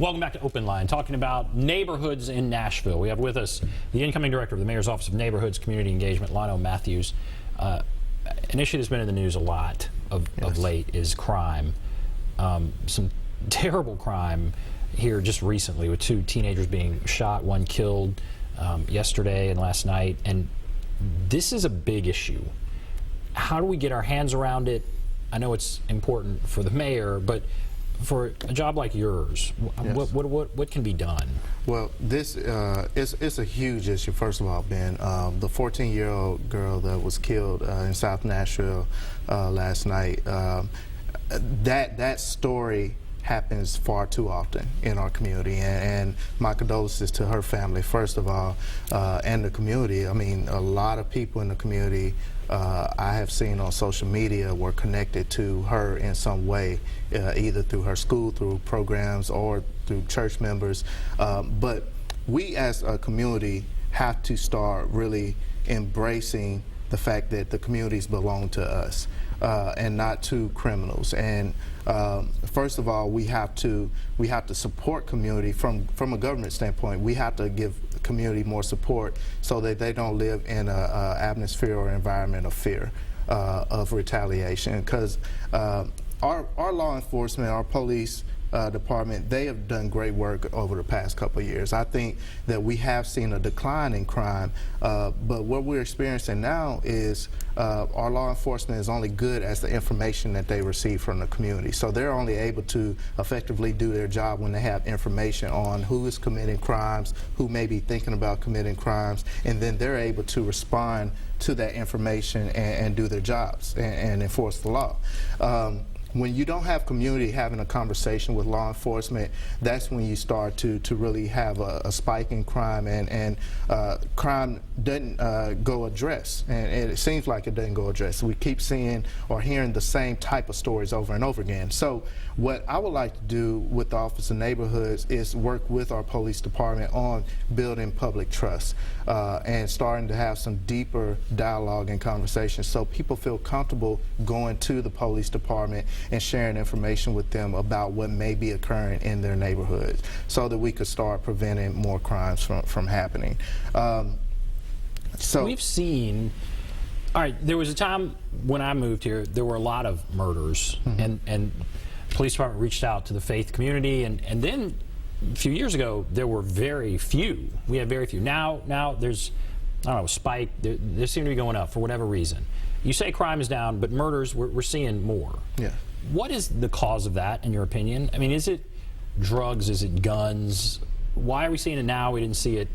Welcome back to OpenLine, talking about neighborhoods in Nashville. We have with us the incoming director of the Mayor's Office of Neighborhoods Community Engagement, Lionel Matthews. An issue that's been in the news a lot of late is crime. Some terrible crime here just recently with 2 teenagers being shot, 1 killed yesterday and last night. And this is a big issue. How do we get our hands around it? I know it's important for the mayor, but for a job like yours, what can be done? Well, this it's a huge issue. First of all, Ben, the 14-year-old girl that was killed in South Nashville last night. That story happens far too often in our community, and my condolences to her family, first of all, and the community. I mean, a lot of people in the community I have seen on social media were connected to her in some way, either through her school, through programs, or through church members. But we as a community have to start really embracing the fact that the communities belong to us and not to criminals. And first of all, we have to support community from a government standpoint. We have to give community more support so that they don't live in a atmosphere or environment of fear of retaliation. Because our law enforcement, our police department, they have done great work over the past couple of years. I think that we have seen a decline in crime, but what we're experiencing now is our law enforcement is only good as the information that they receive from the community. So they're only able to effectively do their job when they have information on who is committing crimes, who may be thinking about committing crimes, and then they're able to respond to that information and do their jobs and enforce the law. When you don't have community having a conversation with law enforcement, that's when you start to really have a spike in crime, and crime doesn't go addressed, and it seems like it doesn't go addressed. We keep seeing or hearing the same type of stories over and over again. So what I would like to do with the Office of Neighborhoods is work with our police department on building public trust and starting to have some deeper dialogue and conversations so people feel comfortable going to the police department and sharing information with them about what may be occurring in their neighborhoods so that we could start preventing more crimes from happening. So we've seen, all right, there was a time when I moved here, there were a lot of murders, and the police department reached out to the faith community, and then a few years ago, there were very few. We had very few. Now there's, I don't know, a spike. They seem to be going up for whatever reason. You say crime is down, but murders, we're seeing more. Yeah. What is the cause of that, in your opinion? I mean, is it drugs? Is it guns? Why are we seeing it now? We didn't see it,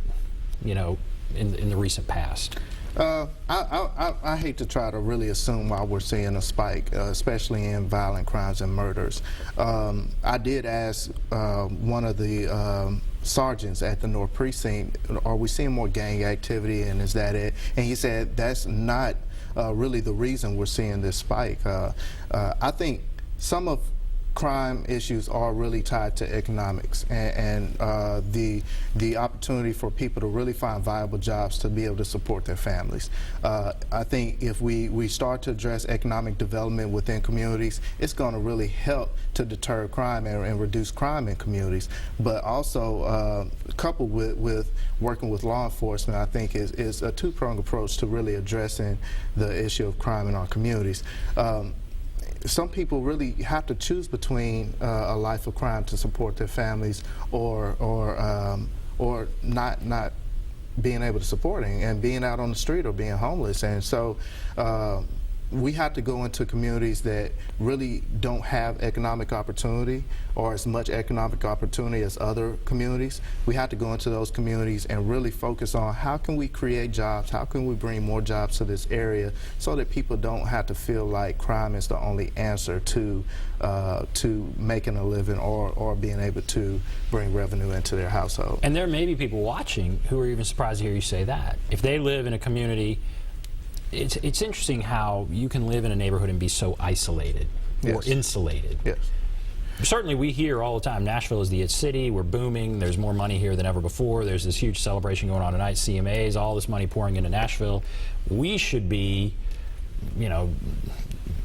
you know, in the recent past. I hate to try to really assume why we're seeing a spike, especially in violent crimes and murders. I did ask one of the sergeants at the North Precinct, are we seeing more gang activity, and is that it? And he said that's not really the reason we're seeing this spike. I think some of crime issues are really tied to economics and the opportunity for people to really find viable jobs to be able to support their families. I think if we start to address economic development within communities, it's going to really help to deter crime and reduce crime in communities. But also coupled with working with law enforcement, I think is a two-pronged approach to really addressing the issue of crime in our communities. Some people really have to choose between a life of crime to support their families or not being able to support it and being out on the street or being homeless. And so we have to go into communities that really don't have economic opportunity or as much economic opportunity as other communities. We have to go into those communities and really focus on how can we create jobs, how can we bring more jobs to this area so that people don't have to feel like crime is the only answer to making a living or being able to bring revenue into their household. And there may be people watching who are even surprised to hear you say that. If they live in a community, it's interesting how you can live in a neighborhood and be so isolated or insulated. Yes. Certainly we hear all the time, Nashville is the it city, we're booming, there's more money here than ever before, there's this huge celebration going on tonight, CMAs, all this money pouring into Nashville. We should be, you know,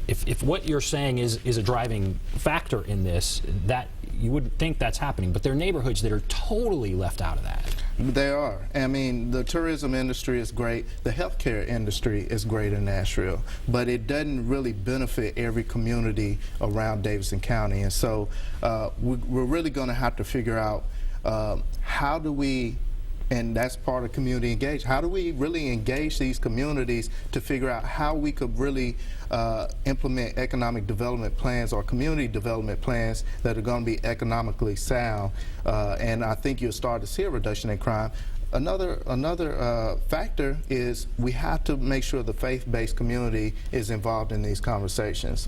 if what you're saying is a driving factor in this, that you wouldn't think that's happening, but there are neighborhoods that are totally left out of that. They are. I mean, the tourism industry is great. The healthcare industry is great in Nashville, but it doesn't really benefit every community around Davidson County. And so we're really going to have to figure out how do we, and that's part of community engagement, how do we really engage these communities to figure out how we could really implement economic development plans or community development plans that are going to be economically sound, and I think you'll start to see a reduction in crime. Another factor is we have to make sure the faith-based community is involved in these conversations.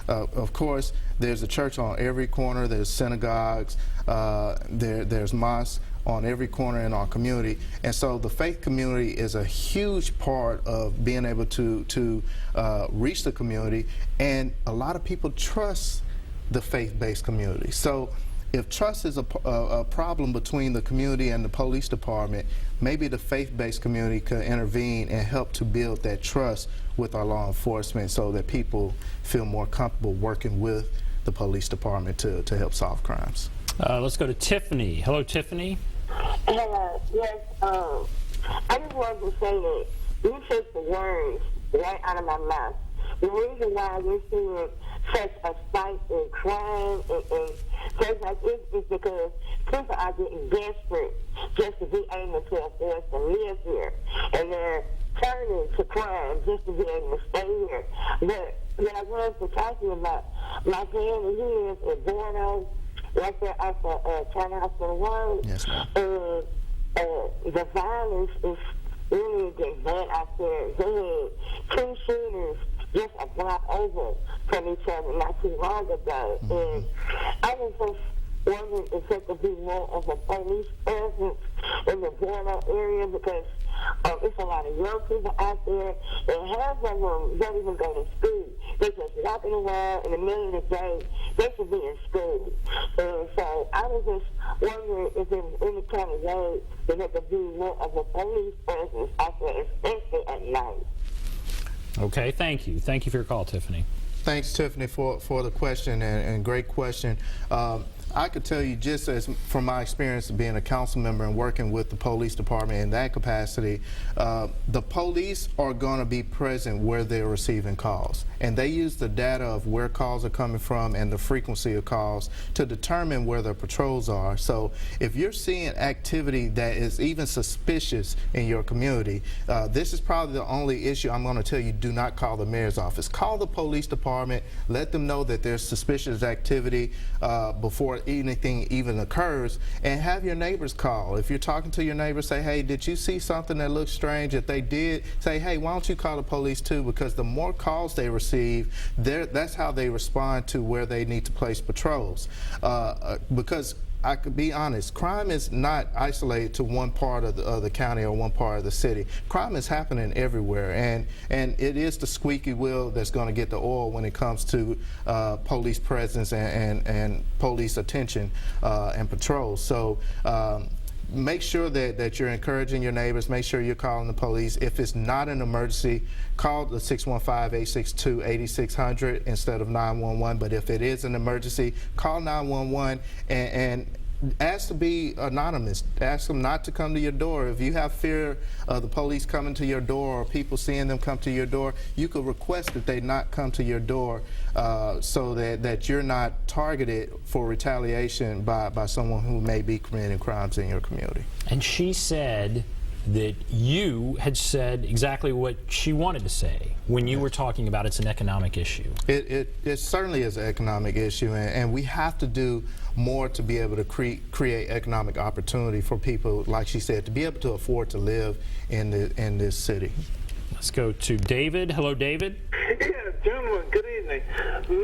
Of course, there's a church on every corner, there's synagogues, there's mosques on every corner in our community, and so the faith community is a huge part of being able to reach the community, and a lot of people trust the faith-based community. So if trust is a problem between the community and the police department, maybe the faith-based community could intervene and help to build that trust with our law enforcement so that people feel more comfortable working with the police department to help solve crimes. Let's go to Tiffany. Hello, Tiffany. Yes, I just wanted to say that you took the words right out of my mouth. The reason why we're seeing such a spike in crime and things like this is because people are getting desperate just to be able to afford to live here. And they're turning to crime just to be able to stay here. But what I wanted to talk to you about, my family, he lives in Bordeaux, right there off the China Hospital Road. Yes, ma'am. And the violence is really getting bad out there. They had 2 shooters just a block over from each other not too long ago. And I was just wondering if there could be more of a police presence in the Bordeaux area, because it's a lot of young people out there, and half of them don't even go to school. They're just walking around in the middle of the day. They should be in school. And so I was just wondering if there was any kind of way that there could be more of a police presence out there, especially at night. Okay, thank you. Thank you for your call, Tiffany. Thanks, Tiffany, for the question, and great question. I could tell you, just as from my experience of being a council member and working with the police department in that capacity, the police are going to be present where they're receiving calls, and they use the data of where calls are coming from and the frequency of calls to determine where their patrols are. So if you're seeing activity that is even suspicious in your community, this is probably the only issue I'm going to tell you: do not call the mayor's office. Call the police department, let them know that there's suspicious activity before anything even occurs, and have your neighbors call. If you're talking to your neighbors, say, hey, did you see something that looks strange? If they did, say, hey, why don't you call the police too? Because the more calls they receive, that's how they respond to where they need to place patrols. Because I could be honest, crime is not isolated to one part of the county or one part of the city. Crime is happening everywhere, and it is the squeaky wheel that's going to get the oil when it comes to police presence and police attention and patrols. So make sure that you're encouraging your neighbors. Make sure you're calling the police. If it's not an emergency, call the 615-862-8600 instead of 911. But if it is an emergency, call 911 and ask to be anonymous. Ask them not to come to your door. If you have fear of the police coming to your door or people seeing them come to your door, you could request that they not come to your door so that you're not targeted for retaliation by someone who may be committing crimes in your community. And she said that you had said exactly what she wanted to say when you were talking about it's an economic issue. It certainly is an economic issue, and we have to do more to be able to create economic opportunity for people, like she said, to be able to afford to live in this city. Let's go to David. Hello, David. Yeah, gentlemen, good evening.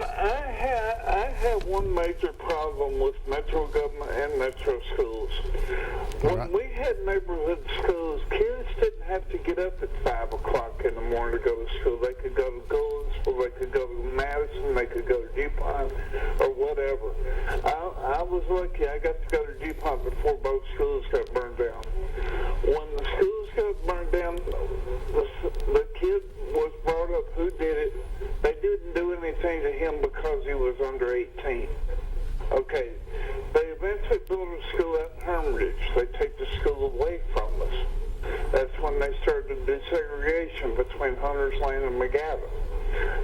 I have one major problem with metro government and metro schools. When we had neighborhood schools, kids didn't have to get up at 5 o'clock in the morning to go to school. They could go to Goldens, or they could go to Madison, they could go to DuPont, or whatever. I was lucky. I got to go to DuPont before both schools got burned down. When the schools got burned down, the kid was brought up who did it. They didn't do anything to him because he was under 18. Okay, they eventually built a school at Hermitage. They take the school away from us. That's when they started to do segregation between Hunters Lane and McGavin.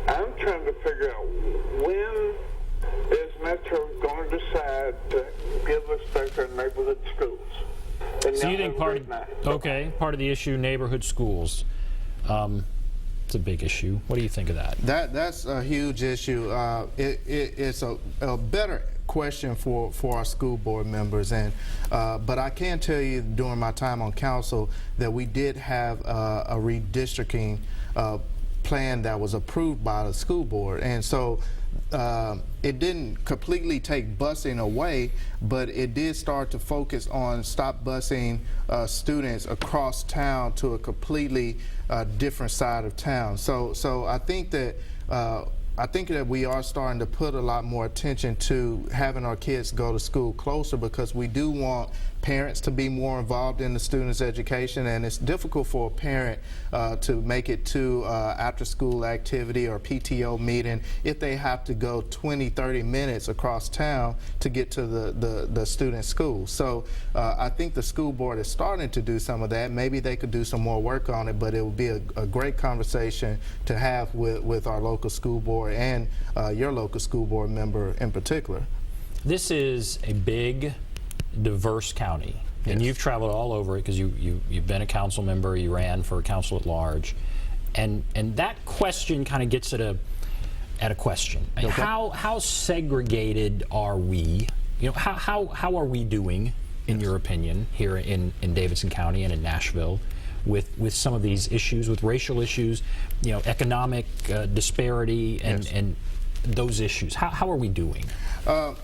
I'm trying to figure out when is Metro going to decide to give us back our neighborhood schools. And So you think part of the issue, neighborhood schools, it's a big issue. What do you think of that? That's a huge issue. It's a better question for our school board members, and but I can tell you during my time on council that we did have a redistricting plan that was approved by the school board, and so it didn't completely take busing away, but it did start to focus on stop busing students across town to a completely different side of town. So I think that we are starting to put a lot more attention to having our kids go to school closer, because we do want parents to be more involved in the students' education, and it's difficult for a parent to make it to after school activity or PTO meeting if they have to go 20-30 minutes across town to get to the student school. So I think the school board is starting to do some of that. Maybe they could do some more work on it, but it would be a great conversation to have with our local school board and your local school board member in particular. This is a big, diverse county, and you've traveled all over it because you've been a council member, you ran for council at large, and that question kind of gets at a question. Okay. How segregated are we? You know, how are we doing, in your opinion, here in Davidson County and in Nashville, with some of these issues, with racial issues, you know, economic disparity, and those issues? How are we doing? I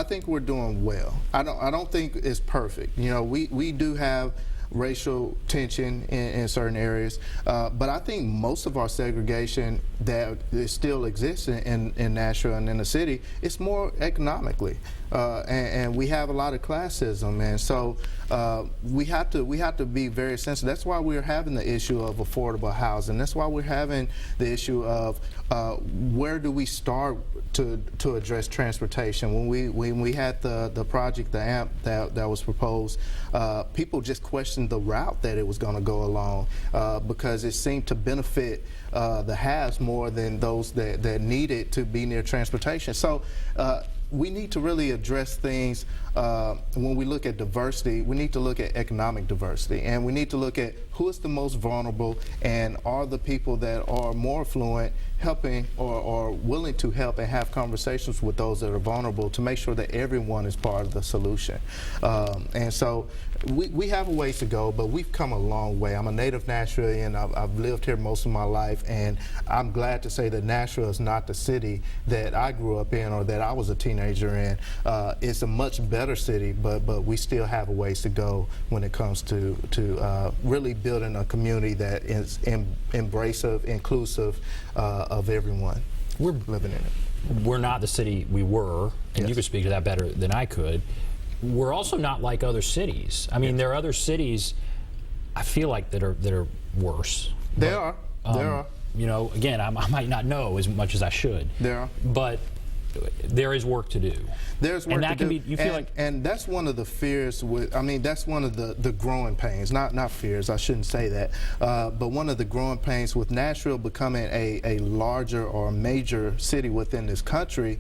think we're doing well. I don't think it's perfect. You know, we do have racial tension in certain areas, but I think most of our segregation that still exists in Nashville and in the city, it's more economically, and we have a lot of classism, and so we have to be very sensitive. That's why we're having the issue of affordable housing. That's why we're having the issue of where do we start to address transportation. When we had the project, the AMP that was proposed, people just questioned the route that it was going to go along because it seemed to benefit the haves more than those that needed to be near transportation. So we need to really address things when we look at diversity. We need to look at economic diversity, and we need to look at who is the most vulnerable, and are the people that are more affluent helping or willing to help and have conversations with those that are vulnerable to make sure that everyone is part of the solution. And so we have a ways to go, but we've come a long way. I'm a native Nashvilleian. I've lived here most of my life, and I'm glad to say that Nashville is not the city that I grew up in or that I was a teenager in. It's a much better city, but we still have a ways to go when it comes to really building a community that is embracive, inclusive of everyone. We're living in it. We're not the city we were, and you could speak to that better than I could. We're also not like other cities. I mean, there are other cities, I feel like, that are worse. There are. There are. You know, again, I might not know as much as I should. There are. But there is work to do. There's work and that to can do. Be, you feel like, and that's one of the fears that's one of the growing pains, not fears, I shouldn't say that, but one of the growing pains with Nashville becoming a larger or major city within this country.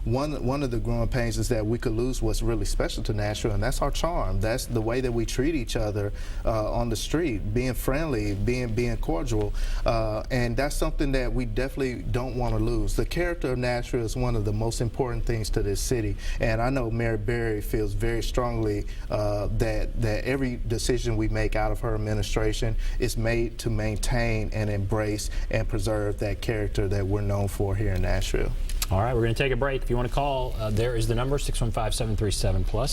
One of the growing pains is that we could lose what's really special to Nashville, and that's our charm. That's the way that we treat each other on the street, being friendly, being cordial, and that's something that we definitely don't want to lose. The character of Nashville is one of the most important things to this city, and I know Mayor Berry feels very strongly that every decision we make out of her administration is made to maintain and embrace and preserve that character that we're known for here in Nashville. All right, we're going to take a break. If you want to call, there is the number, 615-737-PLUS,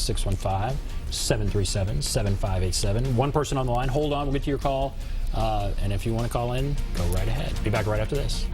615-737-7587. One person on the line. Hold on, we'll get to your call. And if you want to call in, go right ahead. Be back right after this.